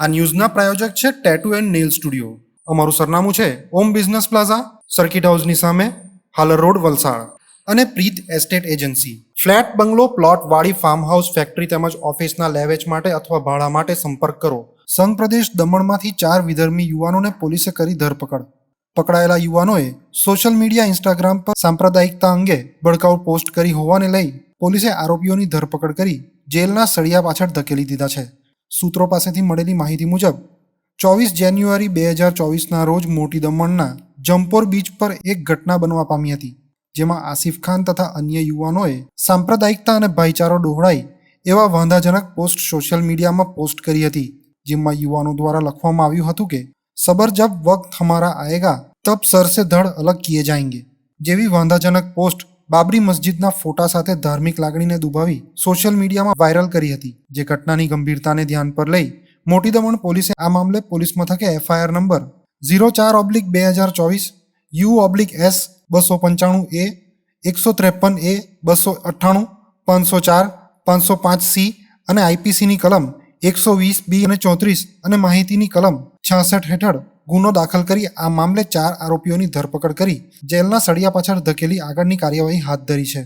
આ ન્યૂઝના પ્રાયોજક છે tattoo and nail studio. અમારું સરનામું છે ઓમ બિઝનેસ પ્લાઝા, સર્કિટ હાઉસની સામે, હાલર રોડ, વલસાડ. અને પ્રીત એસ્ટેટ એજન્સી. ફ્લેટ, બંગલો, પ્લોટ, વાડી, ફાર્મ હાઉસ, ફેક્ટરી તેમજ ઓફિસના લે વેચ માટે અથવા ભાડા માટે સંપર્ક કરો. સંઘ પ્રદેશ દમણમાંથી 4 વિધર્મી યુવાનોને પોલીસે કરી ધરપકડ. પકડાયેલા યુવાનોએ સોશિયલ મીડિયા ઇન્સ્ટાગ્રામ પર સાંપ્રદાયિકતા અંગે ભડકાઉ પોસ્ટ કરી હોવાને લઈ પોલીસે આરોપીઓની ધરપકડ કરી જેલના સળિયા પાછળ ધકેલી દીધા છે. સૂત્રો પાસેથી મળેલી માહિતી મુજબ 24 જાન્યુઆરી 2024ના રોજ મોટી દમણના જમ્પોર બીચ પર એક ઘટના બનવા પામી હતી, જેમાં આસિફ ખાન તથા અન્ય યુવાનોએ સાંપ્રદાયિકતા અને ભાઈચારો ડહોળાય એવા વાંધાજનક પોસ્ટ સોશિયલ મીડિયામાં પોસ્ટ કરી હતી, જેમાં યુવાનો દ્વારા લખવામાં આવ્યું હતું કે સબર જબ વક્ત હમારા આએગા તબ સર સે ધડ અલગ કિએ જાएंगे જેવી વાંધાજનક પોસ્ટ બાબરી મસ્જિદના ફોટા સાથે ધાર્મિક લાગણીને દુભાવી સોશિયલ મીડિયામાં વાયરલ કરી હતી. જે ઘટનાની ગંભીરતાને ધ્યાન પર લઈ મોટી દમણ પોલીસે આ મામલે પોલીસ મથકે FIR number 04/2024 U/S 295A 153A 298 504 505C અને IPCની કલમ 120B અને 34 અને માહિતીની કલમ 66 હેઠળ ગુનો દાખલ કરી આ મામલે 4 આરોપીઓની ધરપકડ કરી જેલના સળિયા પાછળ ધકેલી આગળની કાર્યવાહી હાથ ધરી છે.